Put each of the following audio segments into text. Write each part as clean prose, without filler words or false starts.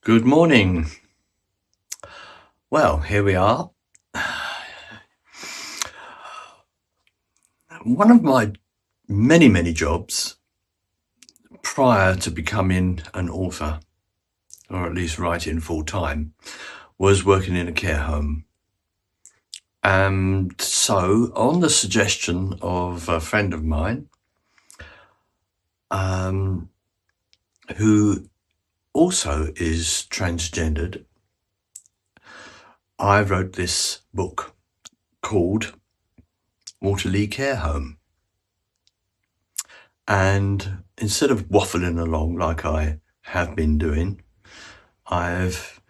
Good morning. Well, here we are. One of my many jobs prior to becoming an author, or at least writing full time, was working in a care home. And so, on the suggestion of a friend of mine, who also is transgendered, I wrote this book called Waterleigh Care Home. And instead of waffling along like I have been doing, I've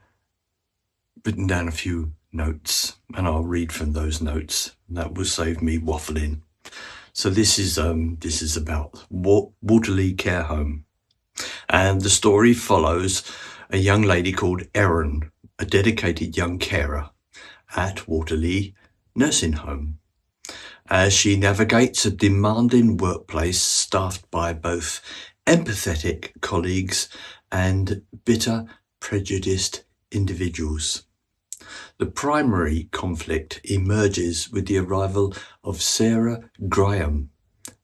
written down a few notes, and I'll read from those notes. That will save me waffling. So this is about Waterleigh Care Home, and the story follows a young lady called Erin, a dedicated young carer at Waterleigh Nursing Home, as she navigates a demanding workplace staffed by both empathetic colleagues and bitter, prejudiced individuals. The primary conflict emerges with the arrival of Sarah Graham,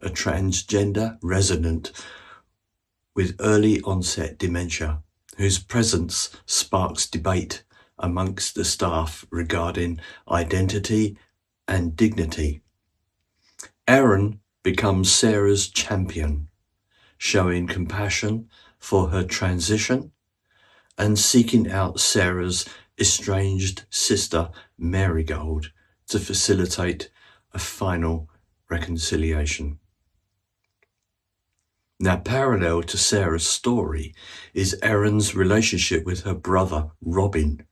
a transgender resident with early onset dementia, whose presence sparks debate amongst the staff regarding identity and dignity. Erin becomes Sarah's champion, showing compassion for her transition and seeking out Sarah's estranged sister, Marigold, to facilitate a final reconciliation. Now, parallel to Sarah's story is Erin's relationship with her brother, Robin,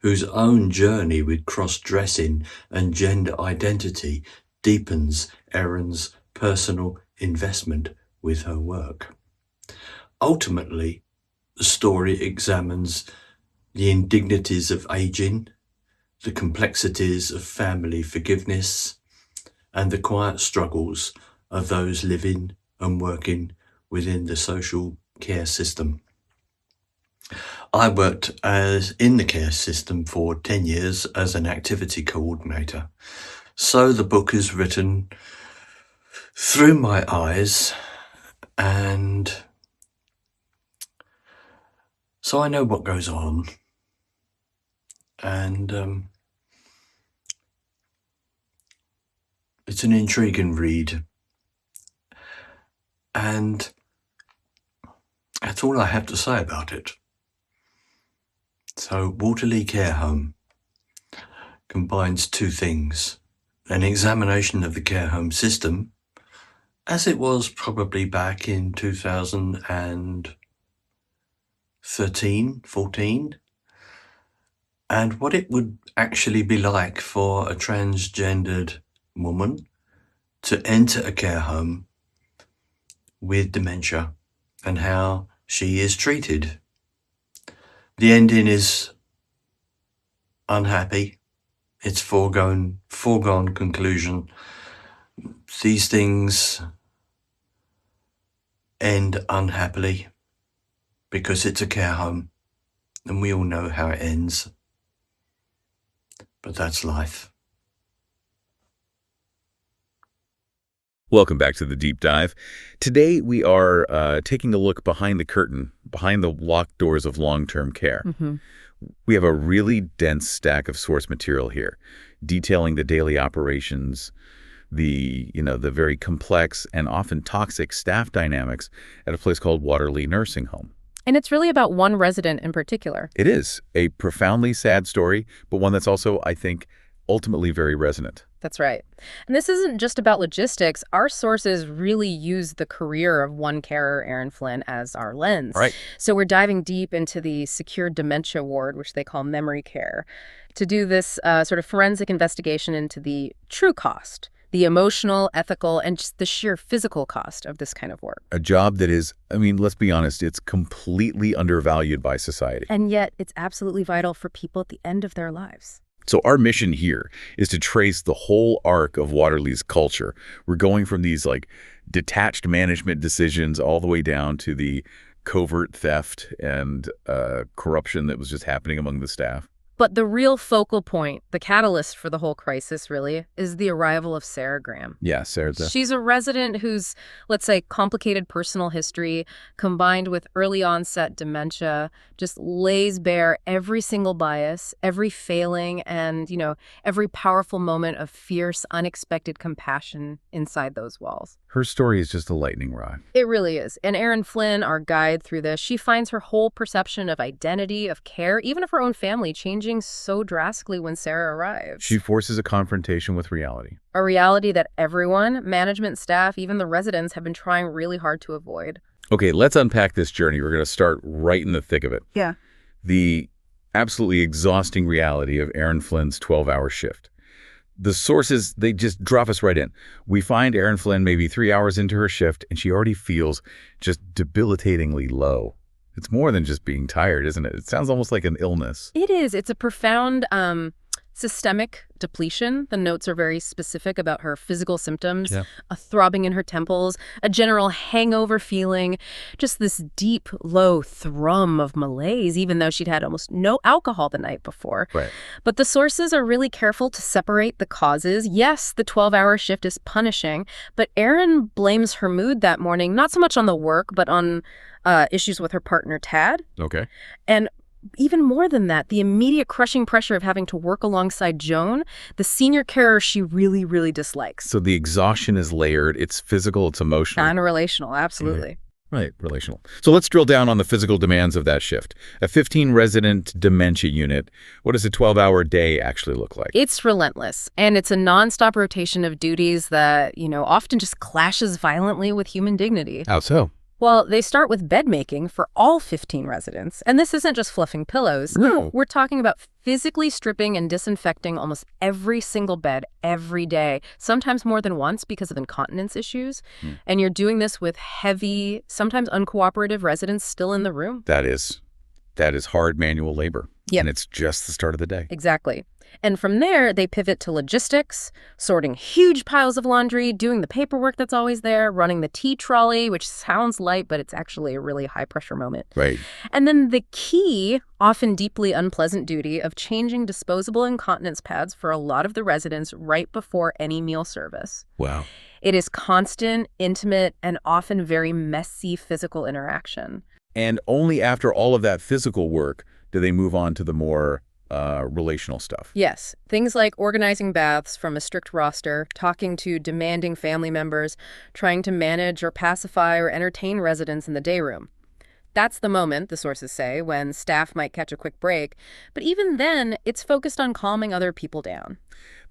whose own journey with cross-dressing and gender identity deepens Erin's personal investment with her work. Ultimately, the story examines the indignities of aging, the complexities of family forgiveness, and the quiet struggles of those living and working within the social care system. I worked in the care system for 10 years as an activity coordinator. So the book is written through my eyes, and so I know what goes on. And it's an intriguing read. And that's all I have to say about it. So Waterleigh Care Home combines two things: an examination of the care home system, as it was probably back in 2013, 14, and what it would actually be like for a transgendered woman to enter a care home with dementia and how she is treated. The ending is unhappy. It's foregone conclusion. These things end unhappily because it's a care home, and we all know how it ends. But that's life. Welcome back to the Deep Dive. Today we are taking a look behind the curtain, behind the locked doors of long-term care. We have a really dense stack of source material here, detailing the daily operations, the very complex and often toxic staff dynamics at a place called Waterleigh Nursing Home. And it's really about one resident in particular. It is a profoundly sad story, but one that's also, I think, ultimately very resonant. That's right. And this isn't just about logistics. Our sources really use the career of one carer, Erin Flynn, as our lens. Right. So we're diving deep into the secure dementia ward, which they call memory care, to do this sort of forensic investigation into the true cost, the emotional, ethical, and just the sheer physical cost of this kind of work. A job that is, let's be honest, it's completely undervalued by society. And yet it's absolutely vital for people at the end of their lives. So our mission here is to trace the whole arc of Waterleigh's culture. We're going from these detached management decisions all the way down to the covert theft and corruption that was just happening among the staff. But the real focal point, the catalyst for the whole crisis, really, is the arrival of Sarah Graham. Yeah, Sarah. She's a resident whose, let's say, complicated personal history, combined with early onset dementia, just lays bare every single bias, every failing, and, every powerful moment of fierce, unexpected compassion inside those walls. Her story is just a lightning rod. It really is. And Erin Flynn, our guide through this, she finds her whole perception of identity, of care, even of her own family, changing so drastically when Sarah arrives. She forces a confrontation with reality. A reality that everyone, management, staff, even the residents, have been trying really hard to avoid. Okay, let's unpack this journey. We're going to start right in the thick of it. Yeah. The absolutely exhausting reality of Erin Flynn's 12-hour shift. The sources, they just drop us right in. We find Erin Flynn maybe 3 hours into her shift, and she already feels just debilitatingly low. It's more than just being tired, isn't it? It sounds almost like an illness. It is. It's a profound systemic depletion. The notes are very specific about her physical symptoms, a throbbing in her temples, a general hangover feeling, just this deep, low thrum of malaise, even though she'd had almost no alcohol the night before. Right. But the sources are really careful to separate the causes. Yes, the 12-hour shift is punishing, but Erin blames her mood that morning, not so much on the work, but on issues with her partner, Tad. Okay. And even more than that, the immediate crushing pressure of having to work alongside Joan, the senior carer she really, really dislikes. So the exhaustion is layered. It's physical, it's emotional. And relational, absolutely. Right, relational. So let's drill down on the physical demands of that shift. A 15-resident dementia unit, what does a 12-hour day actually look like? It's relentless, and it's a nonstop rotation of duties that, often just clashes violently with human dignity. How so? Well, they start with bed making for all 15 residents. And this isn't just fluffing pillows. No. We're talking about physically stripping and disinfecting almost every single bed every day, sometimes more than once because of incontinence issues. And you're doing this with heavy, sometimes uncooperative residents still in the room. That is hard manual labor. Yep. And it's just the start of the day. Exactly. And from there, they pivot to logistics, sorting huge piles of laundry, doing the paperwork that's always there, running the tea trolley, which sounds light, but it's actually a really high-pressure moment. Right. And then the key, often deeply unpleasant duty of changing disposable incontinence pads for a lot of the residents right before any meal service. Wow. It is constant, intimate, and often very messy physical interaction. And only after all of that physical work do they move on to the more relational stuff. Yes. Things like organizing baths from a strict roster, talking to demanding family members, trying to manage or pacify or entertain residents in the day room. That's the moment, the sources say, when staff might catch a quick break. But even then, it's focused on calming other people down.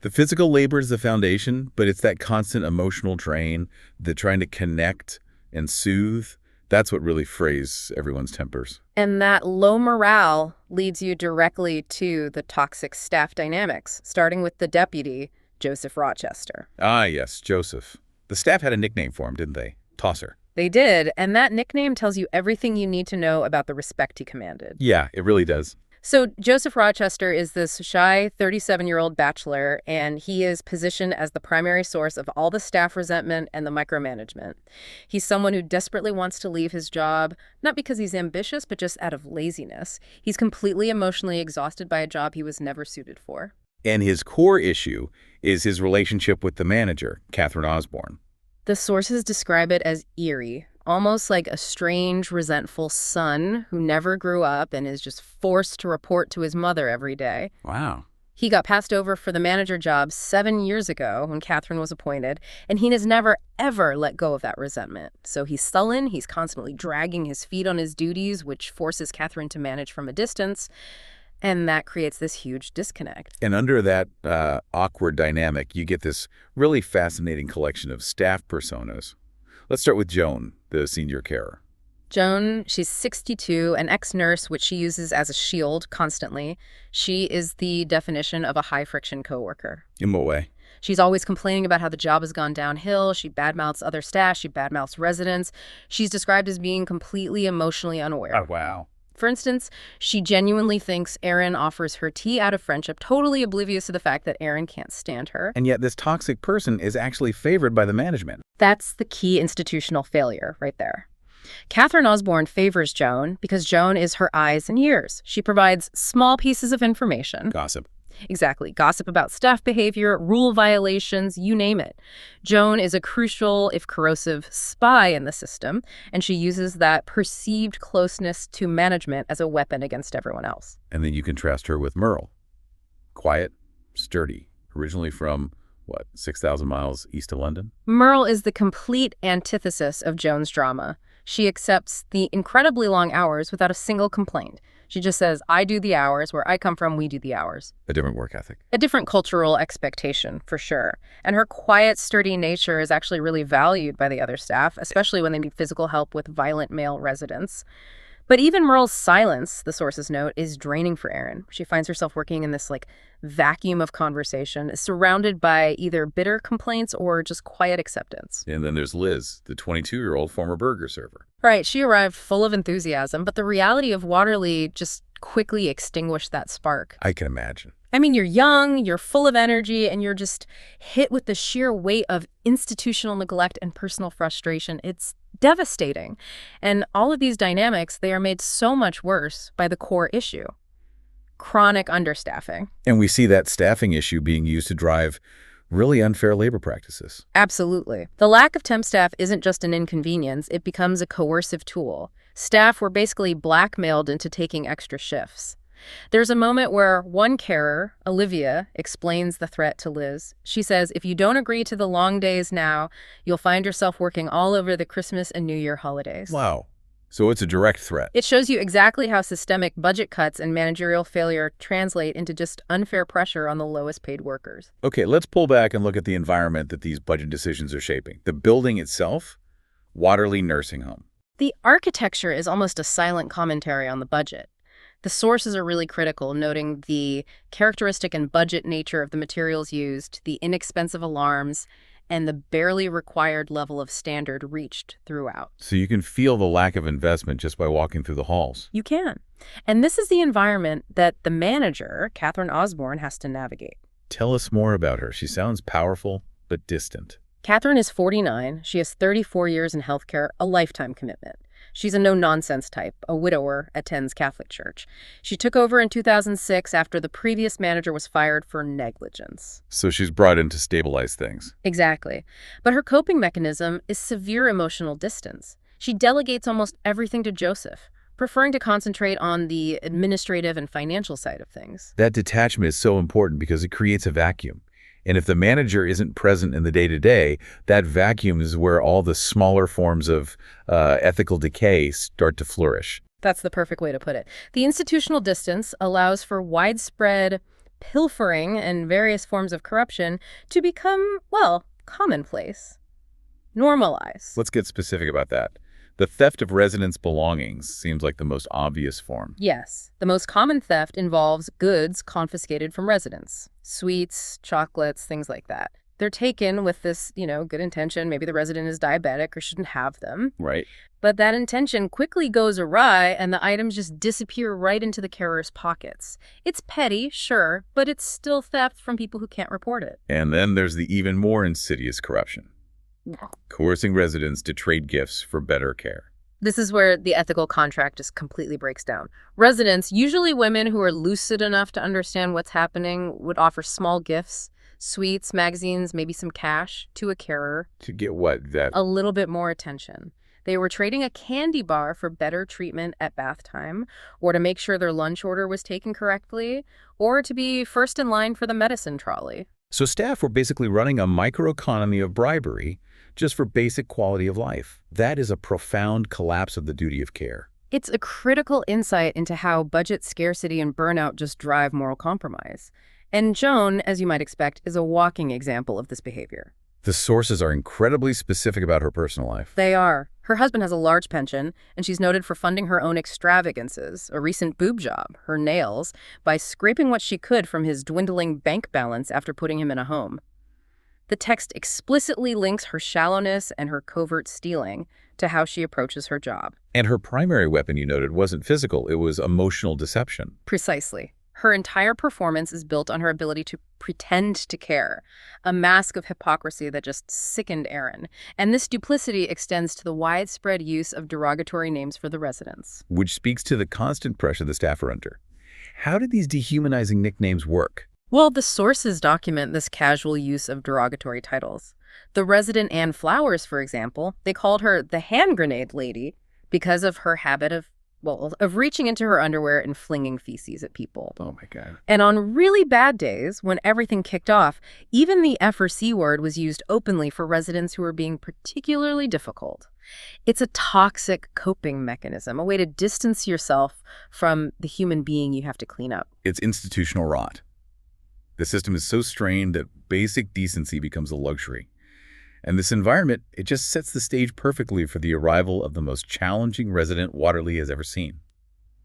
The physical labor is the foundation, but it's that constant emotional drain, the trying to connect and soothe. That's what really frays everyone's tempers. And that low morale leads you directly to the toxic staff dynamics, starting with the deputy, Joseph Rochester. Ah, yes, Joseph. The staff had a nickname for him, didn't they? Tosser. They did, and that nickname tells you everything you need to know about the respect he commanded. Yeah, it really does. So Joseph Rochester is this shy 37-year-old bachelor, and he is positioned as the primary source of all the staff resentment and the micromanagement. He's someone who desperately wants to leave his job, not because he's ambitious, but just out of laziness. He's completely emotionally exhausted by a job he was never suited for. And his core issue is his relationship with the manager, Catherine Osborne. The sources describe it as eerie, almost like a strange, resentful son who never grew up and is just forced to report to his mother every day. Wow. He got passed over for the manager job 7 years ago when Catherine was appointed, and he has never, ever let go of that resentment. So he's sullen, he's constantly dragging his feet on his duties, which forces Catherine to manage from a distance, and that creates this huge disconnect. And under that awkward dynamic, you get this really fascinating collection of staff personas. Let's start with Joan, the senior carer. Joan, she's 62, an ex-nurse, which she uses as a shield constantly. She is the definition of a high-friction coworker. In what way? She's always complaining about how the job has gone downhill. She badmouths other staff. She badmouths residents. She's described as being completely emotionally unaware. Oh, wow. For instance, she genuinely thinks Erin offers her tea out of friendship, totally oblivious to the fact that Erin can't stand her. And yet this toxic person is actually favored by the management. That's the key institutional failure right there. Catherine Osborne favors Joan because Joan is her eyes and ears. She provides small pieces of information. Gossip. Exactly. Gossip about staff behavior, rule violations, you name it. Joan is a crucial, if corrosive, spy in the system, and she uses that perceived closeness to management as a weapon against everyone else. And then you contrast her with Merle. Quiet, sturdy, originally from, 6,000 miles east of London? Merle is the complete antithesis of Joan's drama. She accepts the incredibly long hours without a single complaint. She just says, I do the hours. Where I come from, we do the hours. A different work ethic. A different cultural expectation, for sure. And her quiet, sturdy nature is actually really valued by the other staff, especially when they need physical help with violent male residents. But even Merle's silence, the sources note, is draining for Erin. She finds herself working in this vacuum of conversation, surrounded by either bitter complaints or just quiet acceptance. And then there's Liz, the 22-year-old former burger server. Right, she arrived full of enthusiasm, but the reality of Waterleigh just quickly extinguished that spark. I can imagine. I mean, you're young, you're full of energy, and you're just hit with the sheer weight of institutional neglect and personal frustration. It's devastating. And all of these dynamics, they are made so much worse by the core issue: chronic understaffing. And we see that staffing issue being used to drive really unfair labor practices. Absolutely. The lack of temp staff isn't just an inconvenience, it becomes a coercive tool. Staff were basically blackmailed into taking extra shifts. There's a moment where one carer, Olivia, explains the threat to Liz. She says, if you don't agree to the long days now, you'll find yourself working all over the Christmas and New Year holidays. Wow. So it's a direct threat. It shows you exactly how systemic budget cuts and managerial failure translate into just unfair pressure on the lowest paid workers. Okay, let's pull back and look at the environment that these budget decisions are shaping. The building itself, Waterleigh Nursing Home. The architecture is almost a silent commentary on the budget. The sources are really critical, noting the characteristic and budget nature of the materials used, the inexpensive alarms, and the barely required level of standard reached throughout. So you can feel the lack of investment just by walking through the halls. You can. And this is the environment that the manager, Catherine Osborne, has to navigate. Tell us more about her. She sounds powerful, but distant. Catherine is 49. She has 34 years in healthcare, a lifetime commitment. She's a no-nonsense type, a widower, attends Catholic church. She took over in 2006 after the previous manager was fired for negligence. So she's brought in to stabilize things. Exactly. But her coping mechanism is severe emotional distance. She delegates almost everything to Joseph, preferring to concentrate on the administrative and financial side of things. That detachment is so important because it creates a vacuum. And if the manager isn't present in the day-to-day, that vacuum is where all the smaller forms of ethical decay start to flourish. That's the perfect way to put it. The institutional distance allows for widespread pilfering and various forms of corruption to become, commonplace, normalized. Let's get specific about that. The theft of residents' belongings seems like the most obvious form. Yes. The most common theft involves goods confiscated from residents. Sweets, chocolates, things like that. They're taken with this, good intention. Maybe the resident is diabetic or shouldn't have them. Right. But that intention quickly goes awry and the items just disappear right into the carer's pockets. It's petty, sure, but it's still theft from people who can't report it. And then there's the even more insidious corruption. Coercing residents to trade gifts for better care. This is where the ethical contract just completely breaks down. Residents, usually women who are lucid enough to understand what's happening, would offer small gifts, sweets, magazines, maybe some cash, to a carer. To get what? A little bit more attention. They were trading a candy bar for better treatment at bath time, or to make sure their lunch order was taken correctly, or to be first in line for the medicine trolley. So staff were basically running a microeconomy of bribery just for basic quality of life. That is a profound collapse of the duty of care. It's a critical insight into how budget scarcity and burnout just drive moral compromise. And Joan, as you might expect, is a walking example of this behavior. The sources are incredibly specific about her personal life. They are. Her husband has a large pension, and she's noted for funding her own extravagances, a recent boob job, her nails, by scraping what she could from his dwindling bank balance after putting him in a home. The text explicitly links her shallowness and her covert stealing to how she approaches her job. And her primary weapon, you noted, wasn't physical, it was emotional deception. Precisely. Her entire performance is built on her ability to pretend to care, a mask of hypocrisy that just sickened Erin. And this duplicity extends to the widespread use of derogatory names for the residents. Which speaks to the constant pressure the staff are under. How did these dehumanizing nicknames work? Well, the sources document this casual use of derogatory titles. The resident Anne Flowers, for example, they called her the hand grenade lady because of her habit of reaching into her underwear and flinging feces at people. Oh, my God. And on really bad days, when everything kicked off, even the F or C word was used openly for residents who were being particularly difficult. It's a toxic coping mechanism, a way to distance yourself from the human being you have to clean up. It's institutional rot. The system is so strained that basic decency becomes a luxury. And this environment, it just sets the stage perfectly for the arrival of the most challenging resident Waterleigh has ever seen,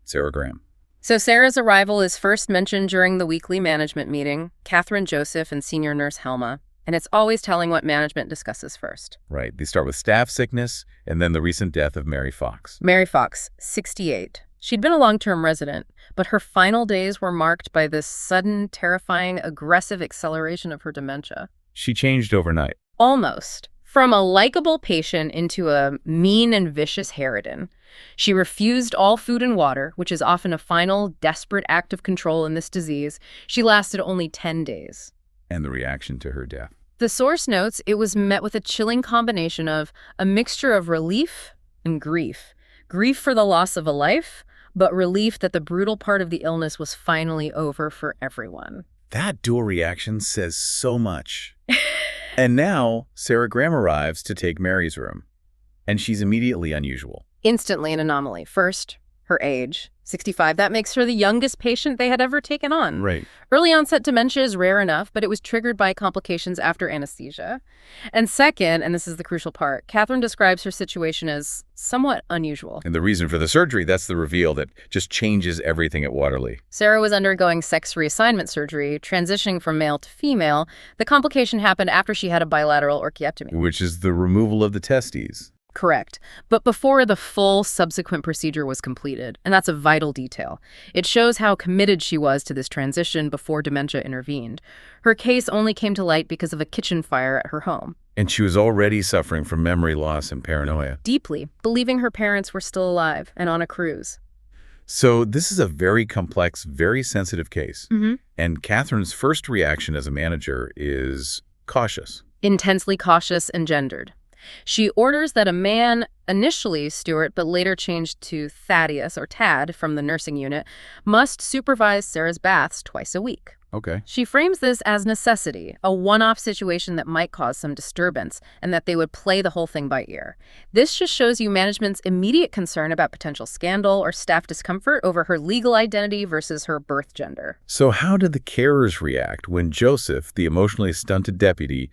Sarah Graham. So Sarah's arrival is first mentioned during the weekly management meeting, Catherine Joseph and senior nurse Helma, and it's always telling what management discusses first. Right. They start with staff sickness and then the recent death of Mary Fox. Mary Fox, 68. She'd been a long-term resident, but her final days were marked by this sudden, terrifying, aggressive acceleration of her dementia. She changed overnight. Almost. From a likable patient into a mean and vicious harridan. She refused all food and water, which is often a final, desperate act of control in this disease. She lasted only 10 days. And the reaction to her death. The source notes it was met with a chilling combination of a mixture of relief and grief. Grief for the loss of a life, but relief that the brutal part of the illness was finally over for everyone. That dual reaction says so much. And now, Sarah Graham arrives to take Mary's room. And she's immediately unusual. Instantly an anomaly. First, her age, 65. That makes her the youngest patient they had ever taken on. Right. Early onset dementia is rare enough, but it was triggered by complications after anesthesia. And second, and this is the crucial part, Catherine describes her situation as somewhat unusual. And the reason for the surgery, that's the reveal that just changes everything at Waterleigh. Sarah was undergoing sex reassignment surgery, transitioning from male to female. The complication happened after she had a bilateral orchiectomy. Which is the removal of the testes. Correct. But before the full subsequent procedure was completed, and that's a vital detail. It shows how committed she was to this transition before dementia intervened. Her case only came to light because of a kitchen fire at her home. And she was already suffering from memory loss and paranoia. Deeply, believing her parents were still alive and on a cruise. So this is a very complex, very sensitive case. And Catherine's first reaction as a manager is cautious. Intensely cautious and gendered. She orders that a man, initially Stuart, but later changed to Thaddeus or Tad from the nursing unit, must supervise Sarah's baths twice a week. Okay. She frames this as necessity, a one-off situation that might cause some disturbance, and that they would play the whole thing by ear. This just shows you management's immediate concern about potential scandal or staff discomfort over her legal identity versus her birth gender. So how did the carers react when Joseph, the emotionally stunted deputy,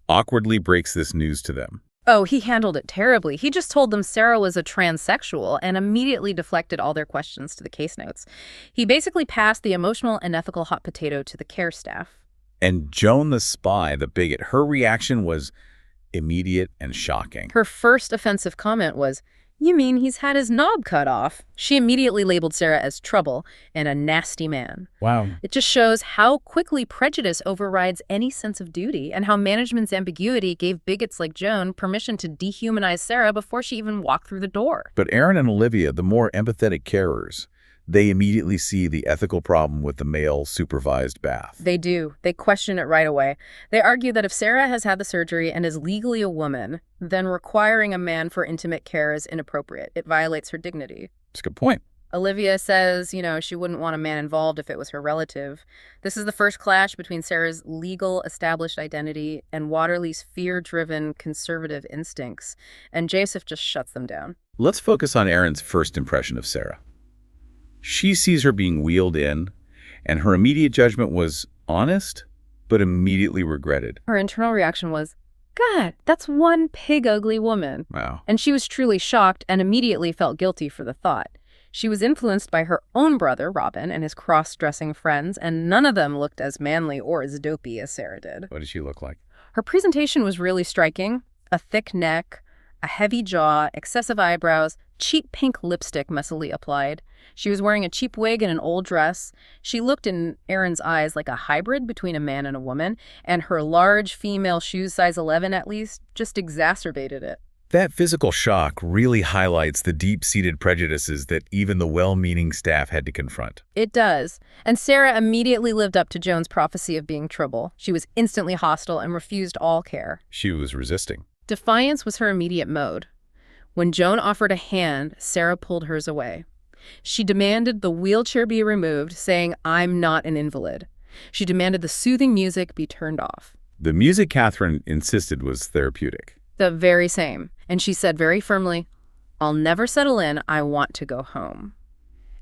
awkwardly breaks this news to them? Oh, he handled it terribly. He just told them Sarah was a transsexual and immediately deflected all their questions to the case notes. He basically passed the emotional and ethical hot potato to the care staff. And Joan the spy, the bigot, her reaction was immediate and shocking. Her first offensive comment was, "You mean he's had his knob cut off?" She immediately labeled Sarah as trouble and a nasty man. Wow. It just shows how quickly prejudice overrides any sense of duty and how management's ambiguity gave bigots like Joan permission to dehumanize Sarah before she even walked through the door. But Erin and Olivia, the more empathetic carers, they immediately see the ethical problem with the male supervised bath. They do. They question it right away. They argue that if Sarah has had the surgery and is legally a woman, then requiring a man for intimate care is inappropriate. It violates her dignity. That's a good point. Olivia says, she wouldn't want a man involved if it was her relative. This is the first clash between Sarah's legal, established identity and Waterleigh's fear-driven, conservative instincts. And Joseph just shuts them down. Let's focus on Erin's first impression of Sarah. She sees her being wheeled in, and her immediate judgment was honest, but immediately regretted. Her internal reaction was, "God, that's one pig-ugly woman." Wow. And she was truly shocked and immediately felt guilty for the thought. She was influenced by her own brother, Robin, and his cross-dressing friends, and none of them looked as manly or as dopey as Sarah did. What did she look like? Her presentation was really striking. A thick neck, A heavy jaw, excessive eyebrows, cheap pink lipstick messily applied. She was wearing a cheap wig and an old dress. She looked in Erin's eyes like a hybrid between a man and a woman, and her large female shoes, size 11 at least, just exacerbated it. That physical shock really highlights the deep-seated prejudices that even the well-meaning staff had to confront. It does. And Sarah immediately lived up to Joan's prophecy of being trouble. She was instantly hostile and refused all care. She was resisting. Defiance was her immediate mode. When Joan offered a hand, Sarah pulled hers away. She demanded the wheelchair be removed, saying, "I'm not an invalid." She demanded the soothing music be turned off. The music Catherine insisted was therapeutic. The very same. And she said very firmly, "I'll never settle in. I want to go home."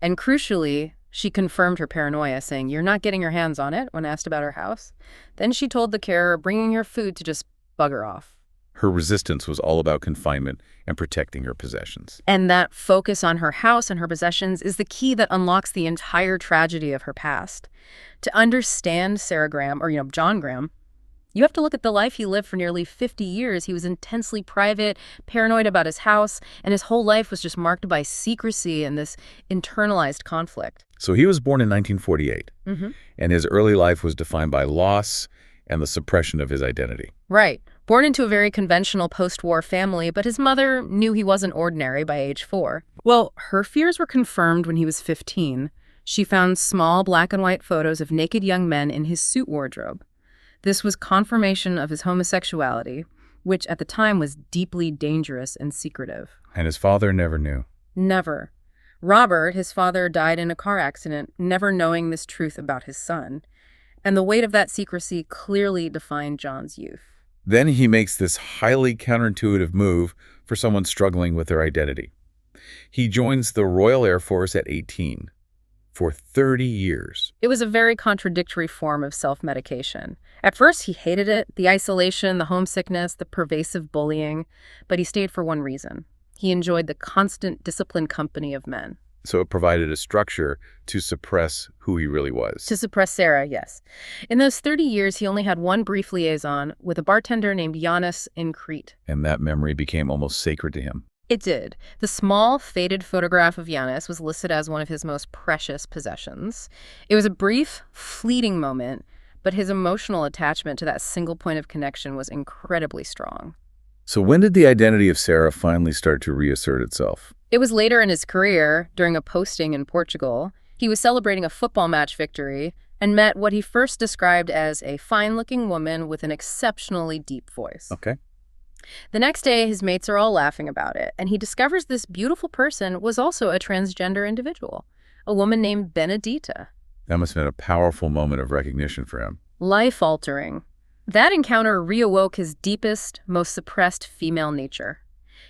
And crucially, she confirmed her paranoia, saying, "You're not getting your hands on it," when asked about her house. Then she told the carer bringing her food to just bugger off. Her resistance was all about confinement and protecting her possessions. And that focus on her house and her possessions is the key that unlocks the entire tragedy of her past. To understand Sarah Graham, or John Graham, you have to look at the life he lived for nearly 50 years. He was intensely private, paranoid about his house, and his whole life was just marked by secrecy and this internalized conflict. So he was born in 1948, and his early life was defined by loss and the suppression of his identity. Right. Born into a very conventional post-war family, but his mother knew he wasn't ordinary by age 4. Well, her fears were confirmed when he was 15. She found small black and white photos of naked young men in his suit wardrobe. This was confirmation of his homosexuality, which at the time was deeply dangerous and secretive. And his father never knew. Never. Robert, his father, died in a car accident, never knowing this truth about his son. And the weight of that secrecy clearly defined John's youth. Then he makes this highly counterintuitive move for someone struggling with their identity. He joins the Royal Air Force at 18. For 30 years. It was a very contradictory form of self-medication. At first, he hated it, the isolation, the homesickness, the pervasive bullying, but he stayed for one reason. He enjoyed the constant disciplined company of men. So it provided a structure to suppress who he really was. To suppress Sarah, yes. In those 30 years, he only had one brief liaison with a bartender named Giannis in Crete. And that memory became almost sacred to him. It did. The small, faded photograph of Giannis was listed as one of his most precious possessions. It was a brief, fleeting moment, but his emotional attachment to that single point of connection was incredibly strong. So when did the identity of Sarah finally start to reassert itself? It was later in his career, during a posting in Portugal. He was celebrating a football match victory and met what he first described as a fine-looking woman with an exceptionally deep voice. Okay. The next day, his mates are all laughing about it, and he discovers this beautiful person was also a transgender individual, a woman named Benedita. That must have been a powerful moment of recognition for him. Life-altering. That encounter reawoke his deepest, most suppressed female nature.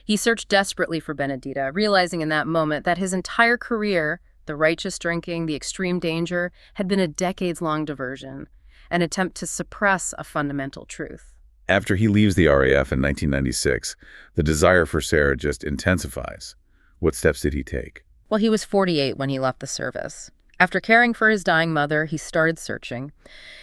He searched desperately for Benedita, realizing in that moment that his entire career, the righteous drinking, the extreme danger, had been a decades-long diversion, an attempt to suppress a fundamental truth. After he leaves the RAF in 1996, the desire for Sarah just intensifies. What steps did he take? Well, he was 48 when he left the service. After caring for his dying mother, he started searching.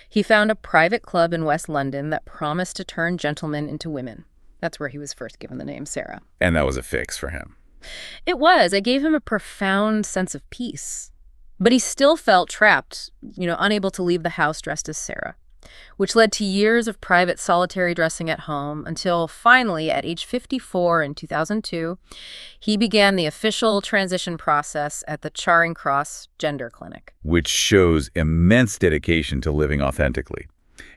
He found a private club in West London that promised to turn gentlemen into women. That's where he was first given the name Sarah. And that was a fix for him. It was. It gave him a profound sense of peace. But he still felt trapped, unable to leave the house dressed as Sarah, which led to years of private solitary dressing at home until finally, at age 54 in 2002, he began the official transition process at the Charing Cross Gender Clinic. Which shows immense dedication to living authentically.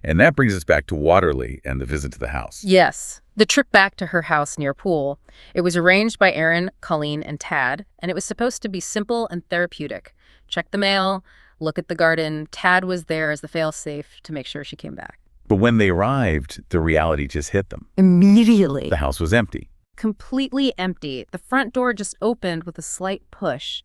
And that brings us back to Waterleigh and the visit to the house. Yes, the trip back to her house near Poole. It was arranged by Erin, Colleen, and Tad, and it was supposed to be simple and therapeutic. Check the mail, look at the garden. Tad was there as the fail-safe to make sure she came back. But when they arrived, the reality just hit them. Immediately. The house was empty. Completely empty. The front door just opened with a slight push.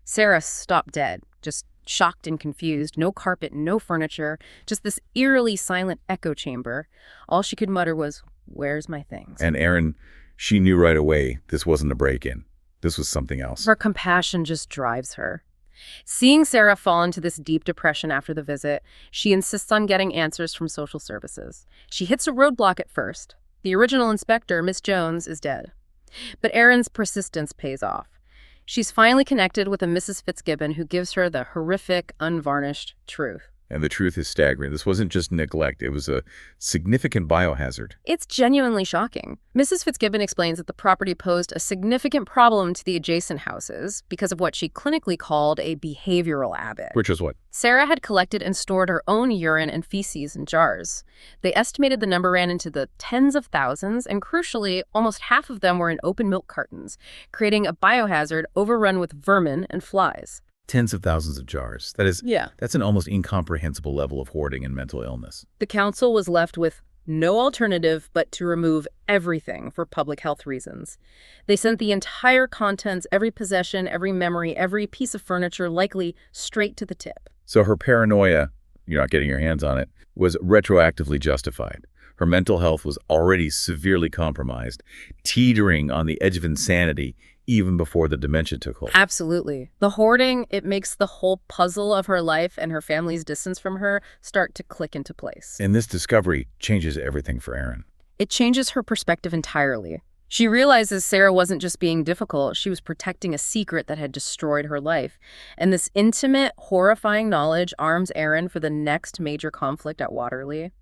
Sarah stopped dead, just shocked and confused. No carpet, no furniture, just this eerily silent echo chamber. All she could mutter was, "Where's my things?" And Erin, she knew right away this wasn't a break-in. This was something else. Her compassion just drives her. Seeing Sarah fall into this deep depression after the visit, she insists on getting answers from social services. She hits a roadblock at first. The original inspector, Miss Jones, is dead. But Erin's persistence pays off. She's finally connected with a Mrs. Fitzgibbon who gives her the horrific, unvarnished truth. And the truth is staggering. This wasn't just neglect. It was a significant biohazard. It's genuinely shocking. Mrs. Fitzgibbon explains that the property posed a significant problem to the adjacent houses because of what she clinically called a behavioral habit. Which was what? Sarah had collected and stored her own urine and feces in jars. They estimated the number ran into the tens of thousands, and crucially, almost half of them were in open milk cartons, creating a biohazard overrun with vermin and flies. Tens of thousands of jars. That's an almost incomprehensible level of hoarding and mental illness. The council was left with no alternative but to remove everything for public health reasons. They sent the entire contents, every possession, every memory, every piece of furniture, likely straight to the tip. So her paranoia, you're not getting your hands on it, was retroactively justified. Her mental health was already severely compromised, teetering on the edge of insanity even before the dementia took hold. Absolutely. The hoarding, it makes the whole puzzle of her life and her family's distance from her start to click into place. And this discovery changes everything for Erin. It changes her perspective entirely. She realizes Sarah wasn't just being difficult, she was protecting a secret that had destroyed her life. And this intimate, horrifying knowledge arms Erin for the next major conflict at Waterleigh.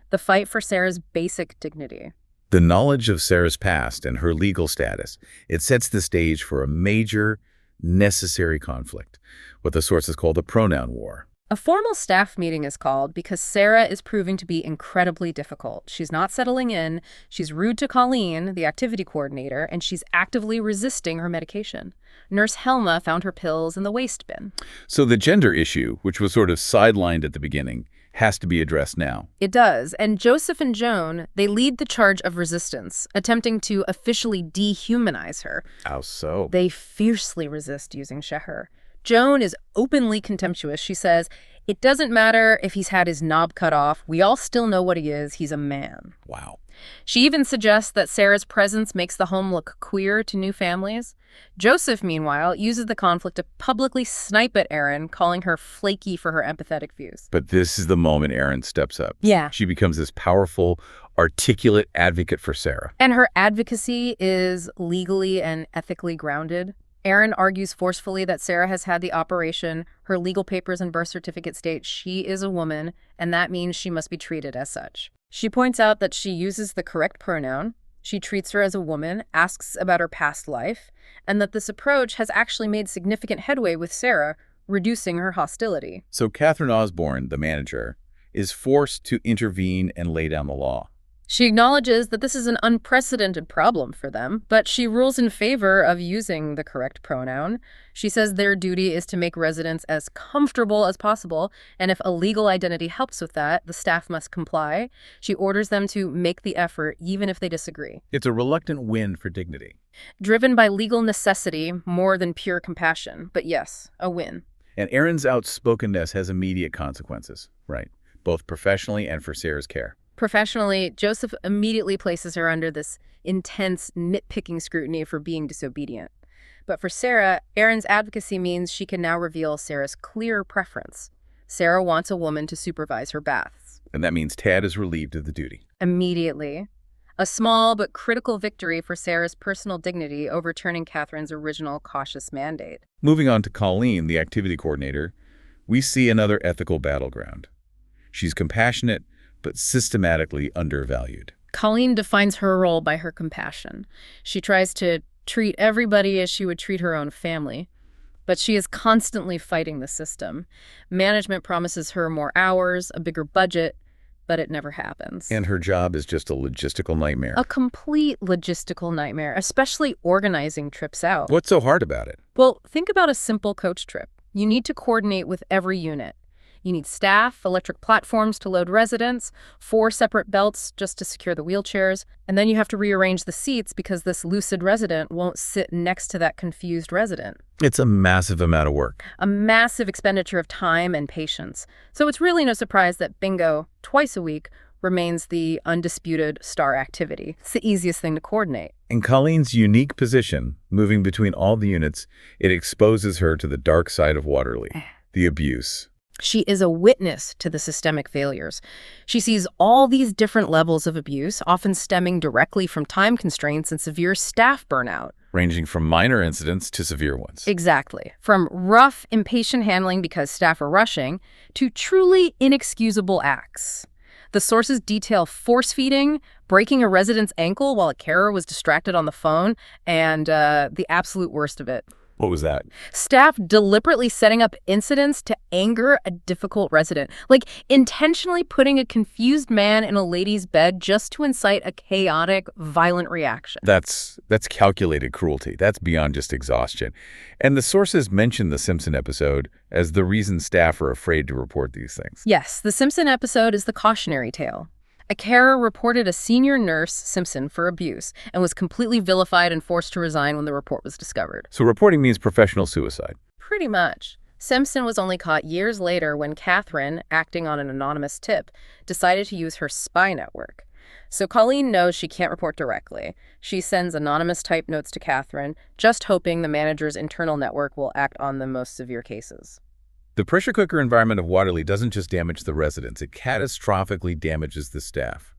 The fight for Sarah's basic dignity. The knowledge of Sarah's past and her legal status, it sets the stage for a major, necessary conflict, what the sources call the pronoun war. A formal staff meeting is called because Sarah is proving to be incredibly difficult. She's not settling in, she's rude to Colleen, the activity coordinator, and she's actively resisting her medication. Nurse Helma found her pills in the waste bin. So the gender issue, which was sort of sidelined at the beginning, has to be addressed now. It does, and Joseph and Joan, they lead the charge of resistance, attempting to officially dehumanize her. How so? They fiercely resist using Sheher. Joan is openly contemptuous. She says, "It doesn't matter if he's had his knob cut off. We all still know what he is. He's a man." Wow. She even suggests that Sarah's presence makes the home look queer to new families. Joseph, meanwhile, uses the conflict to publicly snipe at Erin, calling her flaky for her empathetic views. But this is the moment Erin steps up. Yeah. She becomes this powerful, articulate advocate for Sarah. And her advocacy is legally and ethically grounded. Erin argues forcefully that Sarah has had the operation. Her legal papers and birth certificate state she is a woman, and that means she must be treated as such. She points out that she uses the correct pronoun, she treats her as a woman, asks about her past life, and that this approach has actually made significant headway with Sarah, reducing her hostility. So Catherine Osborne, the manager, is forced to intervene and lay down the law. She acknowledges that this is an unprecedented problem for them, but she rules in favor of using the correct pronoun. She says their duty is to make residents as comfortable as possible, and if a legal identity helps with that, the staff must comply. She orders them to make the effort, even if they disagree. It's a reluctant win for dignity. Driven by legal necessity more than pure compassion, but yes, a win. And Erin's outspokenness has immediate consequences, right? Both professionally and for Sarah's care. Professionally, Joseph immediately places her under this intense, nitpicking scrutiny for being disobedient. But for Sarah, Erin's advocacy means she can now reveal Sarah's clear preference. Sarah wants a woman to supervise her baths. And that means Tad is relieved of the duty. Immediately. A small but critical victory for Sarah's personal dignity, overturning Catherine's original cautious mandate. Moving on to Colleen, the activity coordinator, we see another ethical battleground. She's compassionate, but systematically undervalued. Colleen defines her role by her compassion. She tries to treat everybody as she would treat her own family, but she is constantly fighting the system. Management promises her more hours, a bigger budget, but it never happens. And her job is just a logistical nightmare. A complete logistical nightmare, especially organizing trips out. What's so hard about it? Well, think about a simple coach trip. You need to coordinate with every unit. You need staff, electric platforms to load residents, 4 separate belts just to secure the wheelchairs, and then you have to rearrange the seats because this lucid resident won't sit next to that confused resident. It's a massive amount of work. A massive expenditure of time and patience. So it's really no surprise that bingo, twice a week, remains the undisputed star activity. It's the easiest thing to coordinate. In Colleen's unique position, moving between all the units, it exposes her to the dark side of Waterleigh, the abuse. She is a witness to the systemic failures. She sees all these different levels of abuse, often stemming directly from time constraints and severe staff burnout. Ranging from minor incidents to severe ones. Exactly. From rough, impatient handling because staff are rushing, to truly inexcusable acts. The sources detail force-feeding, breaking a resident's ankle while a carer was distracted on the phone, and the absolute worst of it. What was that? Staff deliberately setting up incidents to anger a difficult resident, like intentionally putting a confused man in a lady's bed just to incite a chaotic, violent reaction. That's calculated cruelty. That's beyond just exhaustion. And the sources mention the Simpson episode as the reason staff are afraid to report these things. Yes, the Simpson episode is the cautionary tale. A carer reported a senior nurse, Simpson, for abuse and was completely vilified and forced to resign when the report was discovered. So reporting means professional suicide. Pretty much. Simpson was only caught years later when Catherine, acting on an anonymous tip, decided to use her spy network. So Colleen knows she can't report directly. She sends anonymous type notes to Catherine, just hoping the manager's internal network will act on the most severe cases. The pressure cooker environment of Waterleigh doesn't just damage the residents, it catastrophically damages the staff.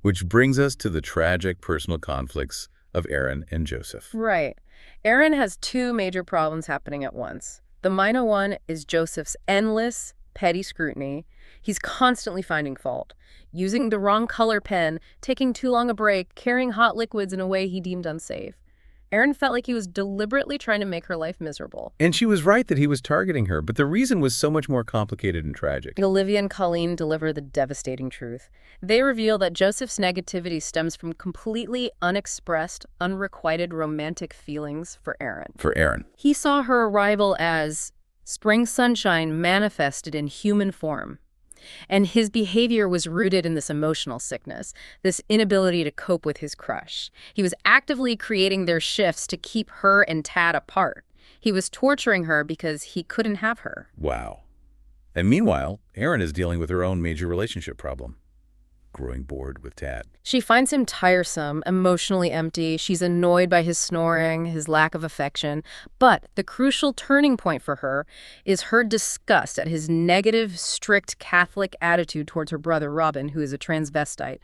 Which brings us to the tragic personal conflicts of Erin and Joseph. Right. Erin has two major problems happening at once. The minor one is Joseph's endless, petty scrutiny. He's constantly finding fault, using the wrong color pen, taking too long a break, carrying hot liquids in a way he deemed unsafe. Erin felt like he was deliberately trying to make her life miserable. And she was right that he was targeting her, but the reason was so much more complicated and tragic. Olivia and Colleen deliver the devastating truth. They reveal that Joseph's negativity stems from completely unexpressed, unrequited romantic feelings for Erin. For Erin. He saw her arrival as spring sunshine manifested in human form. And his behavior was rooted in this emotional sickness, this inability to cope with his crush. He was actively creating their shifts to keep her and Tad apart. He was torturing her because he couldn't have her. Wow. And meanwhile, Erin is dealing with her own major relationship problem. Growing bored with Tad. She finds him tiresome, emotionally empty. She's annoyed by his snoring, his lack of affection. But the crucial turning point for her is her disgust at his negative, strict Catholic attitude towards her brother, Robin, who is a transvestite.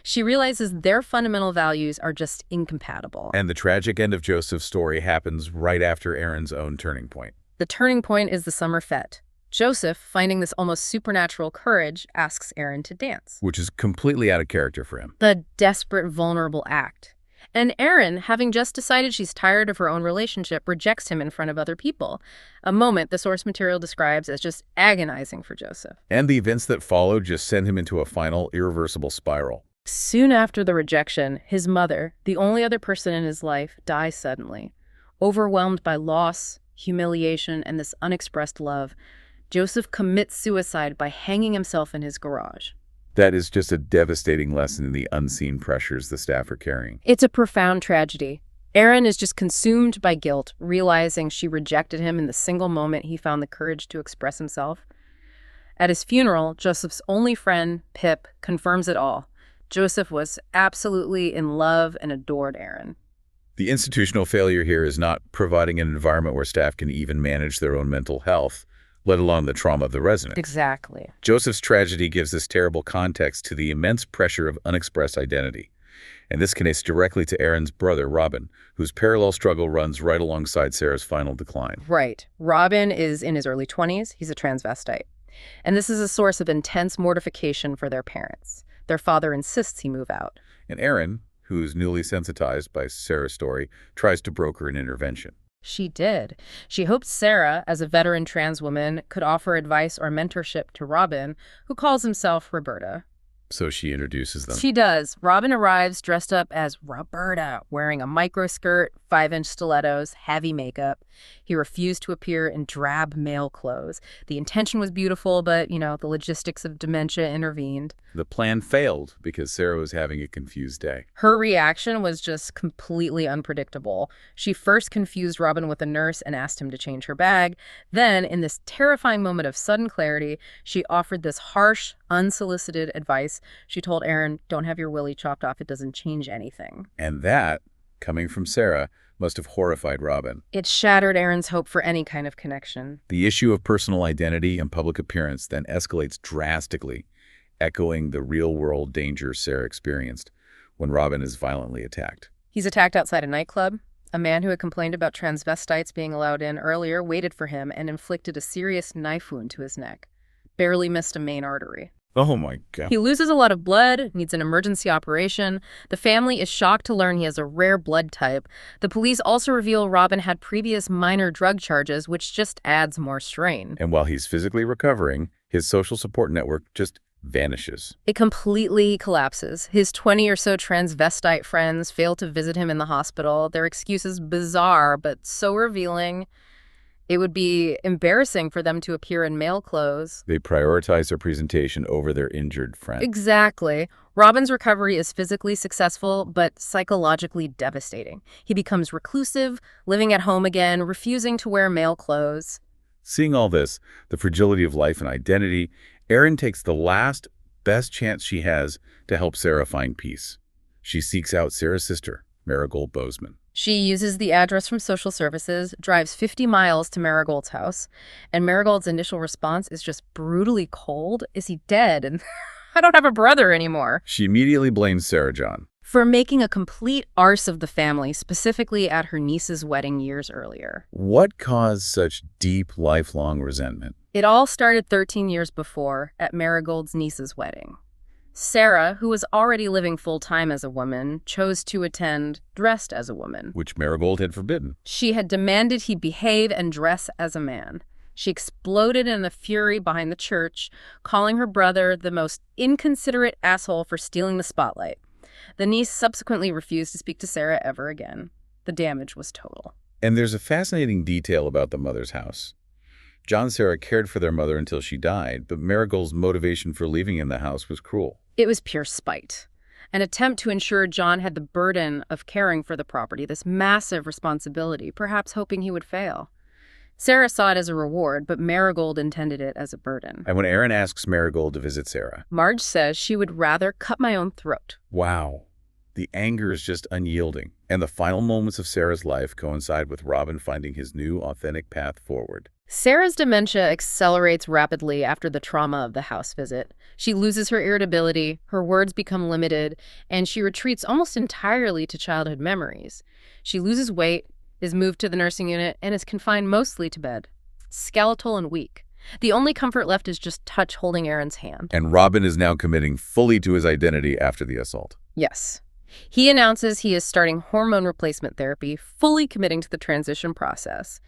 She realizes their fundamental values are just incompatible. And the tragic end of Joseph's story happens right after Erin's own turning point. The turning point is the summer fete. Joseph, finding this almost supernatural courage, asks Erin to dance. Which is completely out of character for him. The desperate, vulnerable act. And Erin, having just decided she's tired of her own relationship, rejects him in front of other people. A moment the source material describes as just agonizing for Joseph. And the events that followed just send him into a final, irreversible spiral. Soon after the rejection, his mother, the only other person in his life, dies suddenly. Overwhelmed by loss, humiliation, and this unexpressed love, Joseph commits suicide by hanging himself in his garage. That is just a devastating lesson in the unseen pressures the staff are carrying. It's a profound tragedy. Erin is just consumed by guilt, realizing she rejected him in the single moment he found the courage to express himself. At his funeral, Joseph's only friend, Pip, confirms it all. Joseph was absolutely in love and adored Erin. The institutional failure here is not providing an environment where staff can even manage their own mental health, let alone the trauma of the resident. Exactly. Joseph's tragedy gives this terrible context to the immense pressure of unexpressed identity. And this connects directly to Erin's brother, Robin, whose parallel struggle runs right alongside Sarah's final decline. Right. Robin is in his early 20s. He's a transvestite. And this is a source of intense mortification for their parents. Their father insists he move out. And Erin, who's newly sensitized by Sarah's story, tries to broker an intervention. She did. She hoped Sarah, as a veteran trans woman, could offer advice or mentorship to Robin, who calls himself Roberta. So she introduces them. She does. Robin arrives dressed up as Roberta, wearing a microskirt, 5-inch stilettos, heavy makeup. He refused to appear in drab male clothes. The intention was beautiful, but, the logistics of dementia intervened. The plan failed because Sarah was having a confused day. Her reaction was just completely unpredictable. She first confused Robin with a nurse and asked him to change her bag. Then, in this terrifying moment of sudden clarity, she offered this harsh, unsolicited advice. She told Erin, "Don't have your willy chopped off. It doesn't change anything." And that coming from Sarah, must have horrified Robin. It shattered Erin's hope for any kind of connection. The issue of personal identity and public appearance then escalates drastically, echoing the real-world danger Sarah experienced when Robin is violently attacked. He's attacked outside a nightclub. A man who had complained about transvestites being allowed in earlier waited for him and inflicted a serious knife wound to his neck. Barely missed a main artery. Oh my God. He loses a lot of blood, needs an emergency operation. The family is shocked to learn he has a rare blood type. The police also reveal Robin had previous minor drug charges, which just adds more strain. And while he's physically recovering, his social support network just vanishes. It completely collapses. His 20 or so transvestite friends fail to visit him in the hospital. Their excuse is bizarre, but so revealing. It would be embarrassing for them to appear in male clothes. They prioritize their presentation over their injured friend. Exactly. Robin's recovery is physically successful, but psychologically devastating. He becomes reclusive, living at home again, refusing to wear male clothes. Seeing all this, the fragility of life and identity, Erin takes the last, best chance she has to help Sarah find peace. She seeks out Sarah's sister, Marigold Bozeman. She uses the address from social services, drives 50 miles to Marigold's house, and Marigold's initial response is just brutally cold. Is he dead? And I don't have a brother anymore. She immediately blames Sarah John for making a complete arse of the family, specifically at her niece's wedding years earlier. What caused such deep, lifelong resentment? It all started 13 years before, at Marigold's niece's wedding. Sarah, who was already living full-time as a woman, chose to attend dressed as a woman, which Marigold had forbidden. She had demanded he behave and dress as a man. She exploded in a fury behind the church, calling her brother the most inconsiderate asshole for stealing the spotlight. The niece subsequently refused to speak to Sarah ever again. The damage was total. And there's a fascinating detail about the mother's house. John and Sarah cared for their mother until she died, but Marigold's motivation for leaving in the house was cruel. It was pure spite. An attempt to ensure John had the burden of caring for the property, this massive responsibility, perhaps hoping he would fail. Sarah saw it as a reward, but Marigold intended it as a burden. And when Erin asks Marigold to visit Sarah, Marge says she would rather cut my own throat. Wow. The anger is just unyielding. And the final moments of Sarah's life coincide with Robin finding his new, authentic path forward. Sarah's dementia accelerates rapidly after the trauma of the house visit. She loses her irritability, her words become limited, and she retreats almost entirely to childhood memories. She loses weight, is moved to the nursing unit, and is confined mostly to bed, skeletal and weak. The only comfort left is just touch holding Erin's hand. And Robin is now committing fully to his identity after the assault. Yes. He announces he is starting hormone replacement therapy, fully committing to the transition process.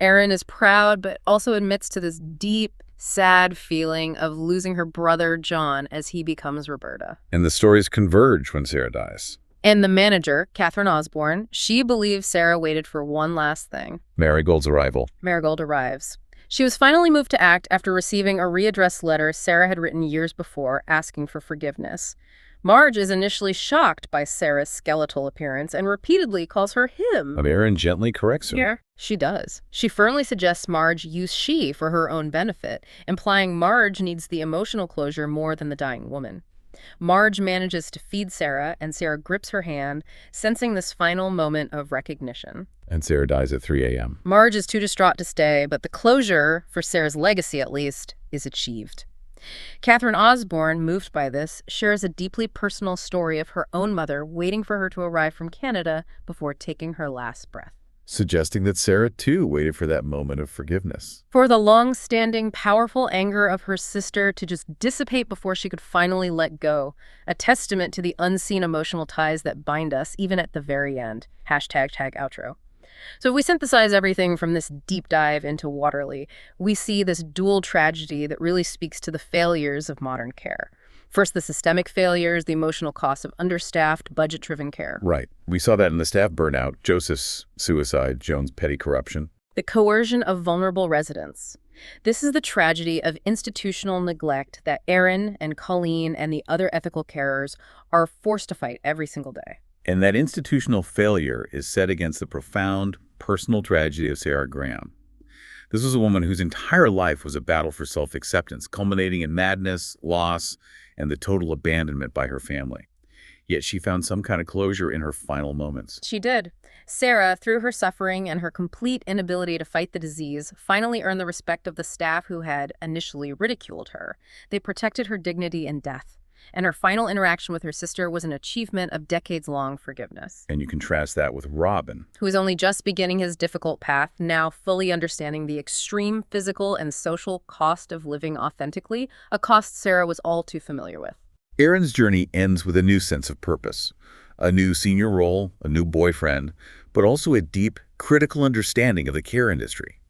Erin is proud, but also admits to this deep, sad feeling of losing her brother, John, as he becomes Roberta. And the stories converge when Sarah dies. And the manager, Catherine Osborne, she believes Sarah waited for one last thing. Marigold's arrival. Marigold arrives. She was finally moved to act after receiving a readdressed letter Sarah had written years before asking for forgiveness. Marge is initially shocked by Sarah's skeletal appearance and repeatedly calls her him. But Erin gently corrects her. Yeah, she does. She firmly suggests Marge use she for her own benefit, implying Marge needs the emotional closure more than the dying woman. Marge manages to feed Sarah, and Sarah grips her hand, sensing this final moment of recognition. And Sarah dies at 3 a.m. Marge is too distraught to stay, but the closure, for Sarah's legacy at least, is achieved. Catherine Osborne, moved by this, shares a deeply personal story of her own mother waiting for her to arrive from Canada before taking her last breath. Suggesting that Sarah, too, waited for that moment of forgiveness. For the long-standing, powerful anger of her sister to just dissipate before she could finally let go. A testament to the unseen emotional ties that bind us, even at the very end. #outro. So if we synthesize everything from this deep dive into Waterleigh, we see this dual tragedy that really speaks to the failures of modern care. First, the systemic failures, the emotional cost of understaffed, budget-driven care. Right. We saw that in the staff burnout, Joseph's suicide, Joan's petty corruption. The coercion of vulnerable residents. This is the tragedy of institutional neglect that Erin and Colleen and the other ethical carers are forced to fight every single day. And that institutional failure is set against the profound personal tragedy of Sarah Graham. This was a woman whose entire life was a battle for self-acceptance, culminating in madness, loss, and the total abandonment by her family. Yet she found some kind of closure in her final moments. She did. Sarah, through her suffering and her complete inability to fight the disease, finally earned the respect of the staff who had initially ridiculed her. They protected her dignity in death, and her final interaction with her sister was an achievement of decades-long forgiveness. And you contrast that with Robin, Who is only just beginning his difficult path, now fully understanding the extreme physical and social cost of living authentically, a cost Sarah was all too familiar with. Erin's journey ends with a new sense of purpose, a new senior role, a new boyfriend, but also a deep, critical understanding of the care industry.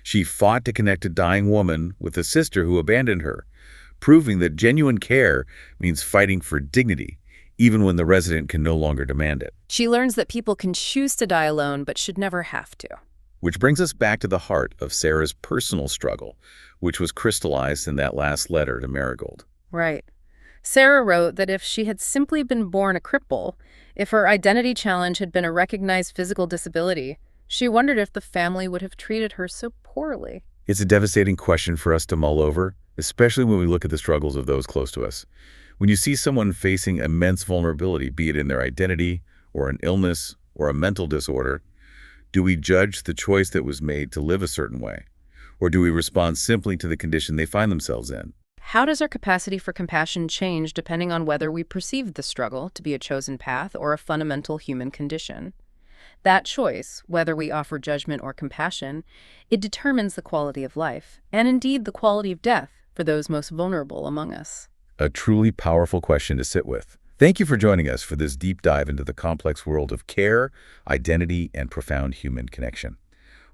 She fought to connect a dying woman with a sister who abandoned her, proving that genuine care means fighting for dignity, even when the resident can no longer demand it. She learns that people can choose to die alone, but should never have to. Which brings us back to the heart of Sarah's personal struggle, which was crystallized in that last letter to Marigold. Right. Sarah wrote that if she had simply been born a cripple, if her identity challenge had been a recognized physical disability, she wondered if the family would have treated her so poorly. It's a devastating question for us to mull over, especially when we look at the struggles of those close to us. When you see someone facing immense vulnerability, be it in their identity, or an illness, or a mental disorder, do we judge the choice that was made to live a certain way? Or do we respond simply to the condition they find themselves in? How does our capacity for compassion change depending on whether we perceive the struggle to be a chosen path or a fundamental human condition? That choice, whether we offer judgment or compassion, it determines the quality of life, and indeed the quality of death for those most vulnerable among us. A truly powerful question to sit with. Thank you for joining us for this deep dive into the complex world of care, identity, and profound human connection.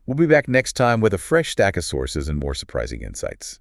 We'll be back next time with a fresh stack of sources and more surprising insights.